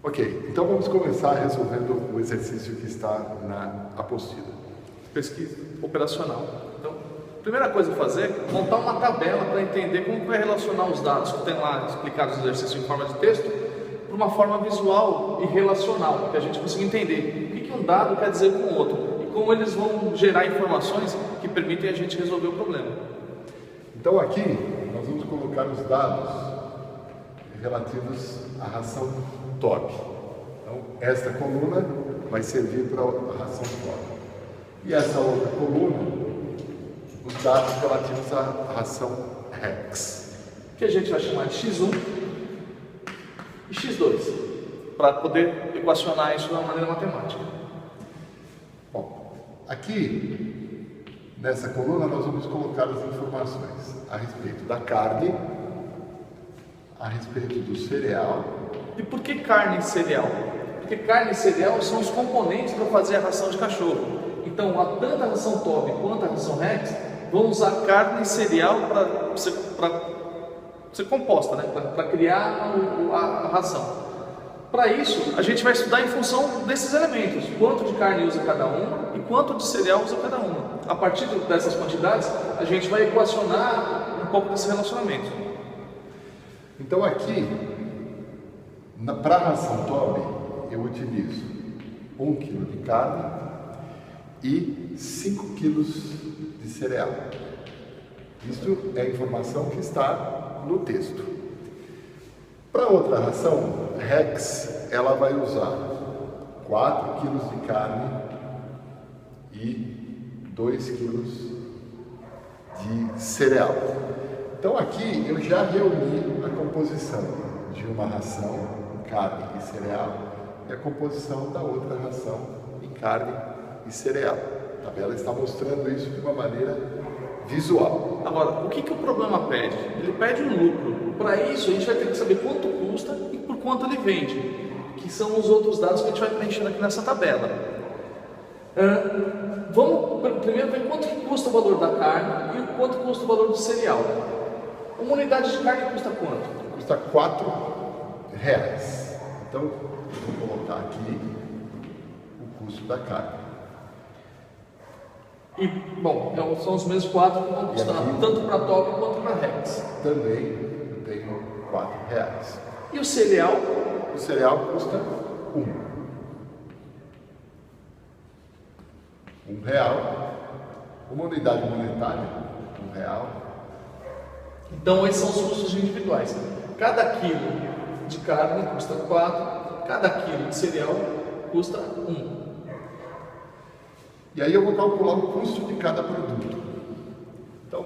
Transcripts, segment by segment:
Ok, então vamos começar resolvendo o exercício que está na apostila. Pesquisa operacional. Então, a primeira coisa a fazer é montar uma tabela para entender como vai relacionar os dados que tem lá explicados no exercício em forma de texto para uma forma visual e relacional, que a gente consiga entender o que um dado quer dizer com o outro e como eles vão gerar informações que permitem a gente resolver o problema. Então aqui nós vamos colocar os dados relativos à ração top. Então esta coluna vai servir para a ração top. E essa outra coluna, os dados relativos à ração Rex, Que a gente vai chamar de x1 e x2, para poder equacionar isso de uma maneira matemática. Bom, aqui nessa coluna nós vamos colocar as informações a respeito da carne, a respeito do cereal. E por que carne e cereal? Porque carne e cereal são os componentes para fazer a ração de cachorro. Então, tanto a ração top quanto a ração Rex vão usar carne e cereal para ser composta, né? Para criar a ração. Para isso, a gente vai estudar em função desses elementos, quanto de carne usa cada uma e quanto de cereal usa cada uma. A partir dessas quantidades, a gente vai equacionar um pouco desse relacionamento. Então aqui, para a ração top, eu utilizo 1 kg de carne e 5 kg de cereal. Isso é a informação que está no texto. Para outra ração, Rex, ela vai usar 4 kg de carne e 2 kg de cereal. Então aqui eu já reuni a composição de uma ração em carne e cereal e a composição da outra ração em carne e cereal. A tabela está mostrando isso de uma maneira visual. Agora, o que o problema pede? Ele pede um lucro. Para isso, a gente vai ter que saber quanto custa e por quanto ele vende, que são os outros dados que a gente vai preenchendo aqui nessa tabela. Vamos primeiro ver quanto que custa o valor da carne e quanto custa o valor do cereal. Uma unidade de carne custa quanto? Custa R$4. Então, eu vou colocar aqui o custo da carne. E, bom, são os mesmos 4 que vão custar, tanto para top quanto para Rex. Também eu tenho R$4. E o cereal? O cereal custa R$1. Uma unidade monetária, R$1. Então esses são os custos individuais. Cada quilo de carne custa 4, cada quilo de cereal custa 1. E aí eu vou calcular o custo de cada produto. Então,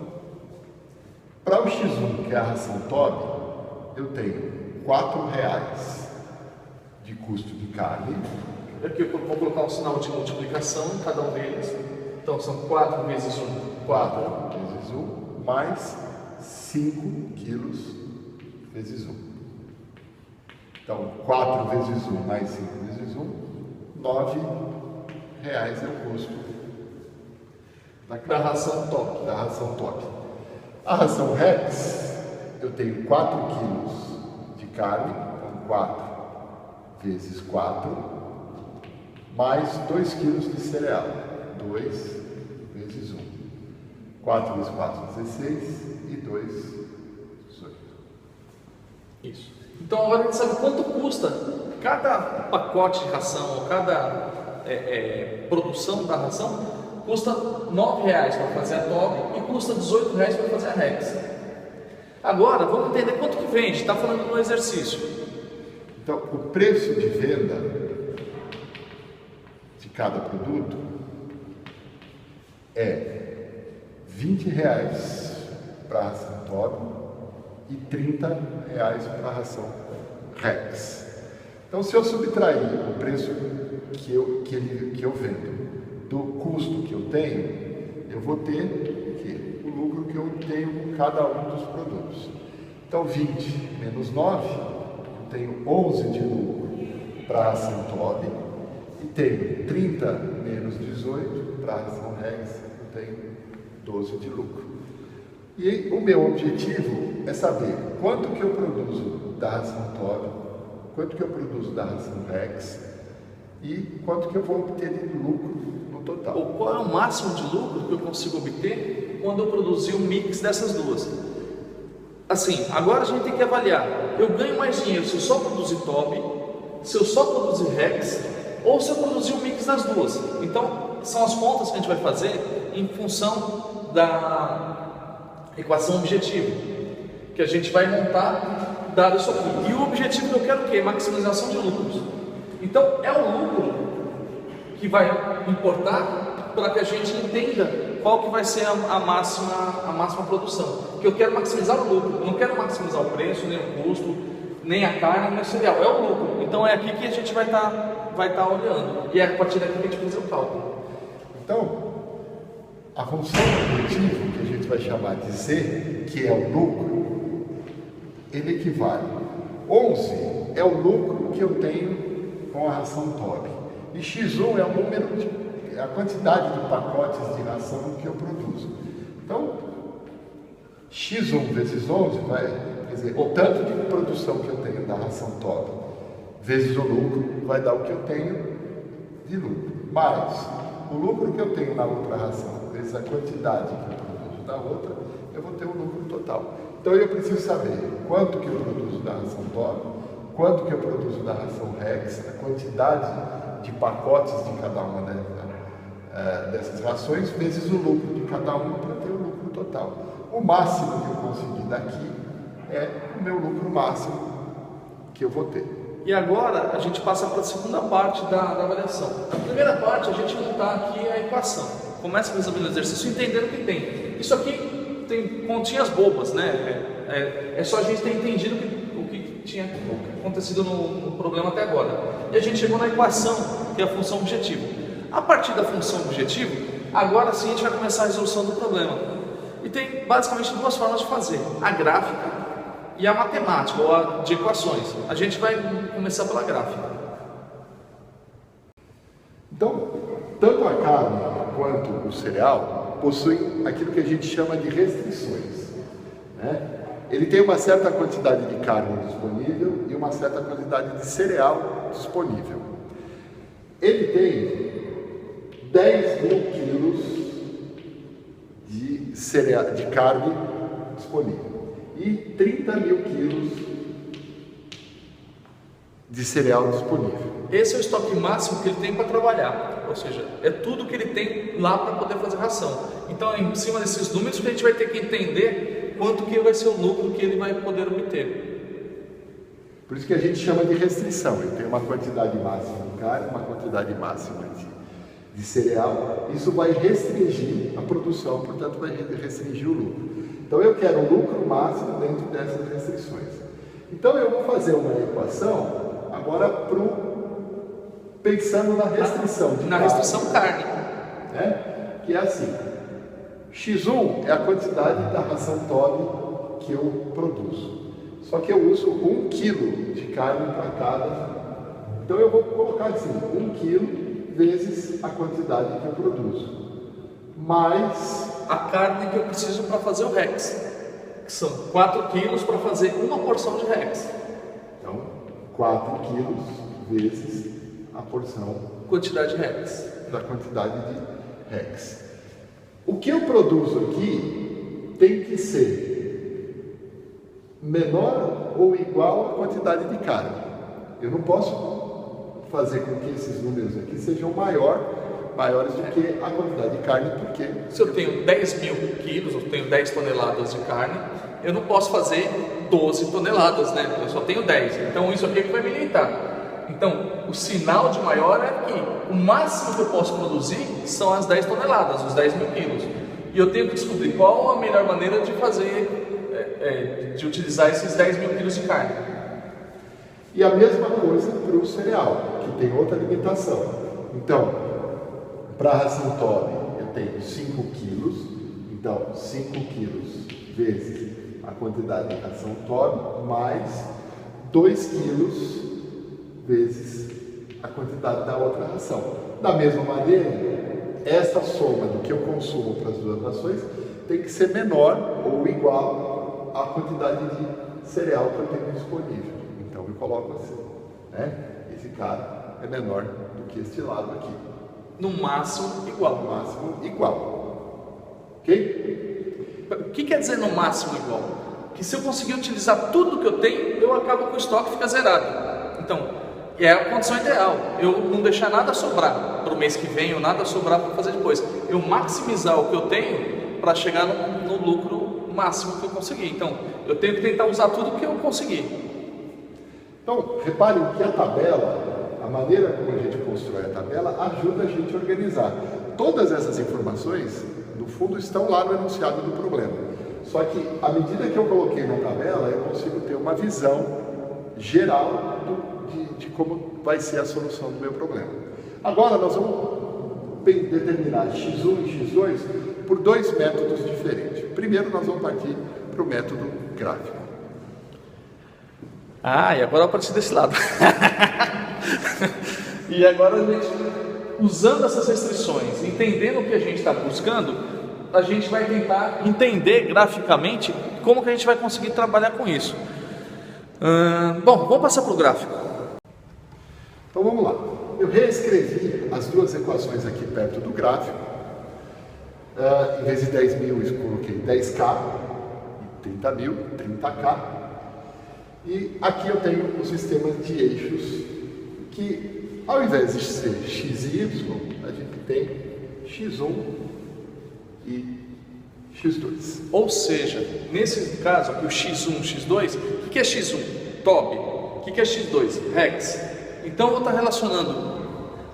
para o X1, que é a ração top, eu tenho R$4 de custo de carne. Aqui eu vou colocar um sinal de multiplicação em cada um deles. Então são 4 vezes 1. 4 vezes 1, mais 5 quilos vezes 1. Então, 4 vezes 1 mais 5 vezes 1, R$9 é o custo da ração top. Da ração top. A ração Rex, eu tenho 4 quilos de carne, então 4 vezes 4, mais 2 quilos de cereal, 2 vezes 1. 4 vezes 4, 16 e 2, 18. Isso. Então agora a gente sabe quanto custa cada pacote de ração, ou cada produção da ração, custa R$9 para fazer a top e custa R$18 para fazer a Rex. Agora vamos entender quanto que vende, está falando no exercício. Então o preço de venda de cada produto é R$20 para a ração top e R$30 para a ração Rex. Então, se eu subtrair o preço que eu vendo do custo que eu tenho, eu vou ter o lucro que eu tenho com cada um dos produtos. Então, 20 menos 9, eu tenho 11 de lucro para a ração top e tenho 30 menos 18 para a ração Rex, eu tenho 12 de lucro. E o meu objetivo é saber quanto que eu produzo da ração top, quanto que eu produzo da ração Rex e quanto que eu vou obter de lucro no total. Ou qual é o máximo de lucro que eu consigo obter quando eu produzir um mix dessas duas. Assim, agora a gente tem que avaliar, eu ganho mais dinheiro se eu só produzir Toby, se eu só produzir Rex, ou se eu produzir um mix das duas. Então, são as contas que a gente vai fazer em função da equação objetivo, que a gente vai montar dado isso aqui. E o objetivo que eu quero o quê? Maximização de lucros. Então, é o lucro que vai importar para que a gente entenda qual que vai ser a máxima produção. Porque eu quero maximizar o lucro, eu não quero maximizar o preço, nem o custo, nem a carne, nem o cereal, é o lucro. Então é aqui que a gente vai estar olhando, e é a partir daqui que a gente fazer o cálculo. Então, a função objetivo, que a gente vai chamar de Z, que é o lucro, ele equivale. 11 é o lucro que eu tenho com a ração Toby. E X1 é o número é a quantidade de pacotes de ração que eu produzo. Então, X1 vezes 11 vai, quer dizer, o tanto de produção que eu tenho da ração Toby vezes o lucro vai dar o que eu tenho de lucro. Mais o lucro que eu tenho na outra ração vezes a quantidade que eu produzo da outra, eu vou ter o lucro total. Então eu preciso saber quanto que eu produzo da ração Toby, quanto que eu produzo da ração Rex, a quantidade de pacotes de cada uma dessas rações, vezes o lucro de cada uma para ter o lucro total. O máximo que eu conseguir daqui é o meu lucro máximo que eu vou ter. E agora a gente passa para a segunda parte da avaliação. Na primeira parte a gente montar aqui a equação. Começa resolvendo o exercício entendendo o que tem. Isso aqui tem continhas bobas, né? É só a gente ter entendido o que tinha acontecido no problema até agora. E a gente chegou na equação, que é a função objetivo. A partir da função objetivo, agora sim a gente vai começar a resolução do problema. E tem basicamente duas formas de fazer: a gráfica e a matemática, ou a de equações. A gente vai começar pela gráfica. Então, tanto a carne quanto o cereal possuem aquilo que a gente chama de restrições, né? Ele tem uma certa quantidade de carne disponível e uma certa quantidade de cereal disponível. Ele tem 10 mil quilos de carne disponível e 30 mil quilos de cereal disponível. Esse é o estoque máximo que ele tem para trabalhar, ou seja, é tudo que ele tem lá para poder fazer ração. Então, em cima desses números que a gente vai ter que entender quanto que vai ser o lucro que ele vai poder obter. Por isso que a gente chama de restrição. Ele tem uma quantidade máxima de carne, uma quantidade máxima de cereal. Isso vai restringir a produção, portanto vai restringir o lucro. Então eu quero o lucro máximo dentro dessas restrições. Então eu vou fazer uma equação agora pensando na restrição de na carne, restrição carne, né? Que é assim: X1 é a quantidade da ração Toby que eu produzo. Só que eu uso 1 kg de carne para cada. Então eu vou colocar assim: 1 kg vezes a quantidade que eu produzo, mais a carne que eu preciso para fazer o Rex, que são 4 quilos para fazer uma porção de Rex. Então, 4 quilos vezes a porção, quantidade de Rex, da quantidade de Rex. O que eu produzo aqui tem que ser menor ou igual à quantidade de carne. Eu não posso fazer com que esses números aqui sejam maiores do que a quantidade de carne, porque se eu tenho 10 mil quilos, eu tenho 10 toneladas de carne, eu não posso fazer 12 toneladas, né? Eu só tenho 10, então isso aqui é que vai me limitar. Então, o sinal de maior é que o máximo que eu posso produzir são as 10 toneladas, os 10 mil quilos. E eu tenho que descobrir qual a melhor maneira de fazer, de utilizar esses 10 mil quilos de carne. E a mesma coisa para o cereal, que tem outra limitação. Então, para a ração Toby, eu tenho 5 quilos, então 5 quilos vezes a quantidade de ração Toby, mais 2 quilos vezes a quantidade da outra ração. Da mesma maneira, essa soma do que eu consumo para as duas rações tem que ser menor ou igual à quantidade de cereal que eu tenho disponível. Então eu coloco assim. né? Esse cara é menor do que este lado aqui. No máximo igual. No máximo igual. Ok? O que quer dizer no máximo igual? Que se eu conseguir utilizar tudo que eu tenho, eu acabo com o estoque e fica zerado. Então, é a condição ideal. Eu não deixar nada sobrar para o mês que vem ou nada sobrar para fazer depois. Eu maximizar o que eu tenho para chegar no lucro máximo que eu conseguir. Então, eu tenho que tentar usar tudo que eu conseguir. Então, reparem que a tabela, a maneira como a gente constrói a tabela, ajuda a gente a organizar. Todas essas informações, no fundo, estão lá no enunciado do problema. Só que, à medida que eu coloquei na tabela, eu consigo ter uma visão geral de como vai ser a solução do meu problema. Agora, nós vamos determinar x1 e x2 por dois métodos diferentes. Primeiro, nós vamos partir para o método gráfico. E agora eu parti desse lado. E agora a gente, usando essas restrições, entendendo o que a gente está buscando, a gente vai tentar entender graficamente como que a gente vai conseguir trabalhar com isso. Bom, vamos passar para o gráfico. Então vamos lá. Eu reescrevi as duas equações aqui perto do gráfico. Em vez de 10 mil, eu coloquei 10K e 30 mil, 30K. E aqui eu tenho o sistema de eixos que, ao invés de ser x e y, a gente tem x1 e x2. Ou seja, nesse caso aqui, o x1 e x2, o que é x1? TOB. O que é x2? REX. Então eu vou estar relacionando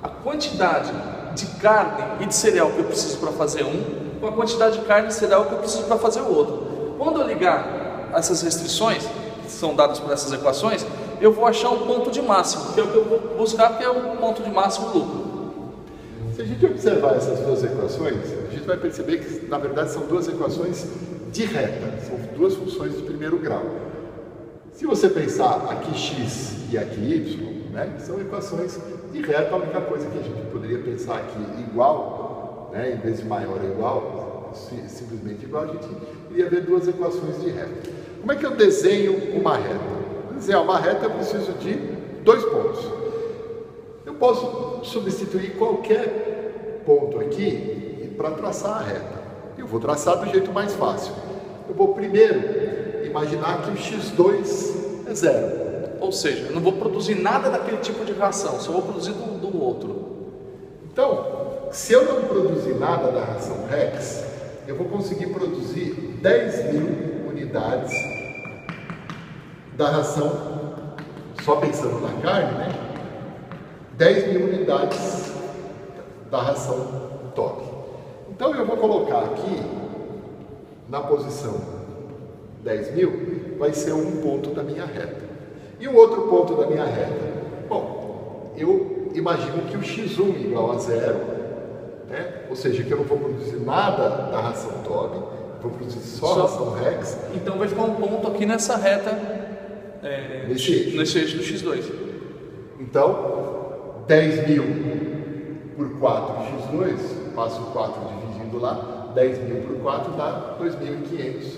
a quantidade de carne e de cereal que eu preciso para fazer um com a quantidade de carne e cereal que eu preciso para fazer o outro. Quando eu ligar essas restrições, que são dadas por essas equações, eu vou achar um ponto de máximo, que é o que eu vou buscar, que é o ponto de máximo lucro. Se a gente observar essas duas equações, a gente vai perceber que, na verdade, são duas equações de reta, são duas funções de primeiro grau. Se você pensar aqui x e aqui y, né, são equações de reta. A única coisa que a gente poderia pensar aqui igual, né, em vez de maior ou igual, simplesmente igual, a gente iria ver duas equações de reta. Como é que eu desenho uma reta? Para desenhar uma reta eu preciso de dois pontos. Eu posso substituir qualquer ponto aqui para traçar a reta. Eu vou traçar do jeito mais fácil. Eu vou primeiro imaginar que o x2 é zero. Ou seja, eu não vou produzir nada daquele tipo de ração, só vou produzir do outro. Então, se eu não produzir nada da ração REX, eu vou conseguir produzir 10 mil unidades da ração, só pensando na carne, né? 10 mil unidades da ração TOB. Então eu vou colocar aqui, na posição 10 mil, vai ser um ponto da minha reta. E o outro ponto da minha reta? Bom, eu imagino que o x1 igual a zero, né? Ou seja, que eu não vou produzir nada da ração TOB, vou produzir só ração REX. Então vai ficar um ponto aqui nessa reta, nesse eixo do x2. Então, 10 mil por 4 x2, passo o 4 dividindo lá, 10 mil por 4 dá 2.500.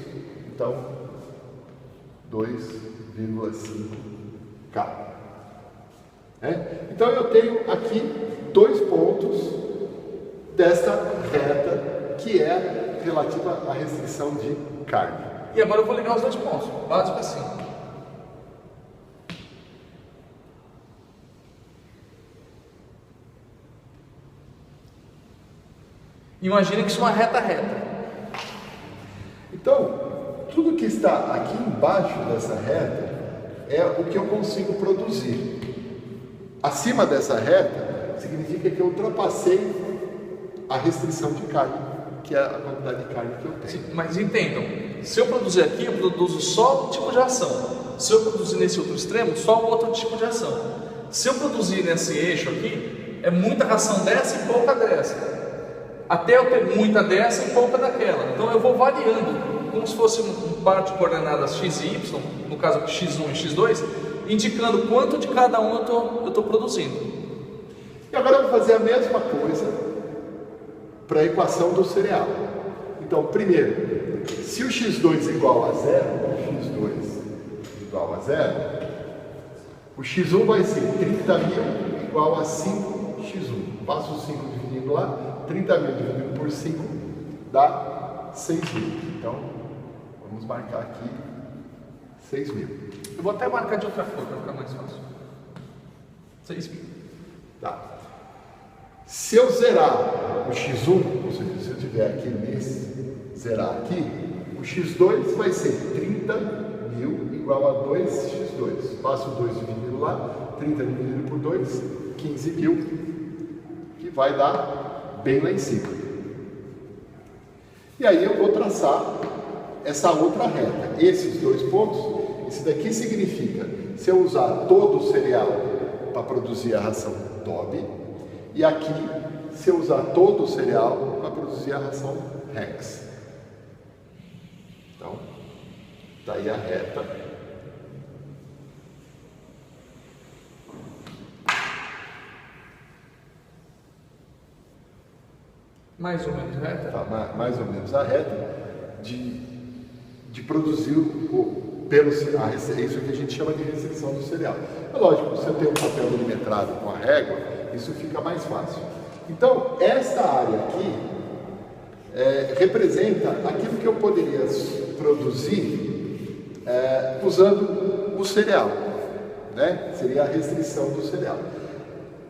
Então, 2,5K. Então eu tenho aqui dois pontos desta reta que é relativa à restrição de carne. E agora eu vou ligar os dois pontos, básico assim. Imagina que isso é uma reta reta. Então, tudo que está aqui embaixo dessa reta é o que eu consigo produzir. Acima dessa reta significa que eu ultrapassei a restrição de carne, que é a quantidade de carne que eu tenho. Mas entendam, se eu produzir aqui, eu produzo só um tipo de ação. Se eu produzir nesse outro extremo, só um outro tipo de ação. Se eu produzir nesse eixo aqui, é muita ração dessa e pouca dessa. Até eu ter muita dessa e pouca daquela. Então eu vou variando, como se fosse um par de coordenadas x e y, no caso x1 e x2, indicando quanto de cada um eu estou produzindo. E agora eu vou fazer a mesma coisa para a equação do cereal. Então, primeiro, se o x2 igual a zero, x2 igual a zero, O x1 vai ser 30.000 igual a 5x1. Passo o 5 dividindo lá, 30.000 dividido por 5 dá 6.000. Então, vamos marcar aqui 6.000. Eu vou até marcar de outra cor para ficar mais fácil. 6.000. Tá. Se eu zerar o x1, ou seja, se eu tiver aqui nesse, zerar aqui, o x2 vai ser 30.000 igual a 2x2. Passo o 2 dividido lá, 30 dividido por 2, 15.000, que vai dar bem lá em cima. E aí eu vou traçar essa outra reta. Esses dois pontos, esse daqui significa, se eu usar todo o cereal para produzir a ração TOB, e aqui, se eu usar todo o cereal para produzir a ração Rex. Então, daí a reta. Mais ou menos reta? Tá, mais ou menos a reta de produzir isso que a gente chama de restrição do cereal. É lógico, se eu tenho um papel milimetrado com a régua, isso fica mais fácil. Então, esta área aqui representa aquilo que eu poderia produzir usando o cereal, né? Seria a restrição do cereal.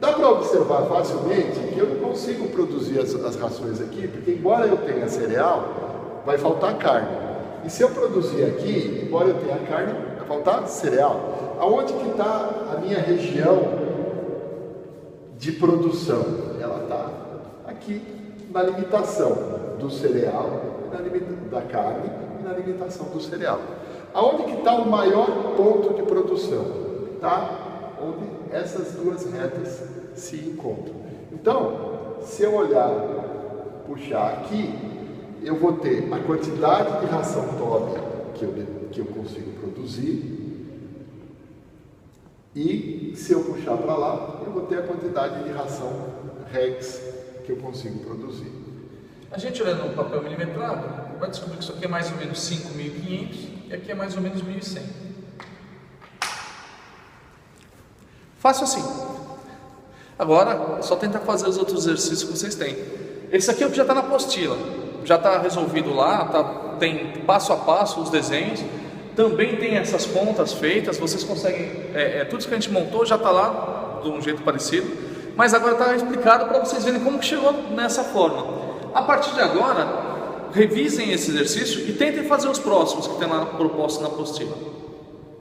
Dá para observar facilmente que eu não consigo produzir as rações aqui, porque embora eu tenha cereal, vai faltar carne. E se eu produzir aqui, embora eu tenha carne, vai faltar cereal. Aonde que está a minha região de produção? Ela está aqui na limitação do cereal, da carne e na limitação do cereal. Aonde que está o maior ponto de produção? Está onde essas duas retas se encontram. Então, se eu olhar, puxar aqui, eu vou ter a quantidade de ração TOB que eu consigo produzir, e se eu puxar para lá, eu vou ter a quantidade de ração Rex que eu consigo produzir. A gente olhando no papel milimetrado, vai descobrir que isso aqui é mais ou menos 5.500 e aqui é mais ou menos 1.100. Fácil assim. Agora, é só tentar fazer os outros exercícios que vocês têm. Esse aqui é o que já está na apostila. Já está resolvido lá, tem passo a passo os desenhos. Também tem essas pontas feitas, vocês conseguem... tudo isso que a gente montou já está lá, de um jeito parecido. Mas agora está explicado para vocês verem como que chegou nessa forma. A partir de agora, revisem esse exercício e tentem fazer os próximos que tem lá proposto na apostila.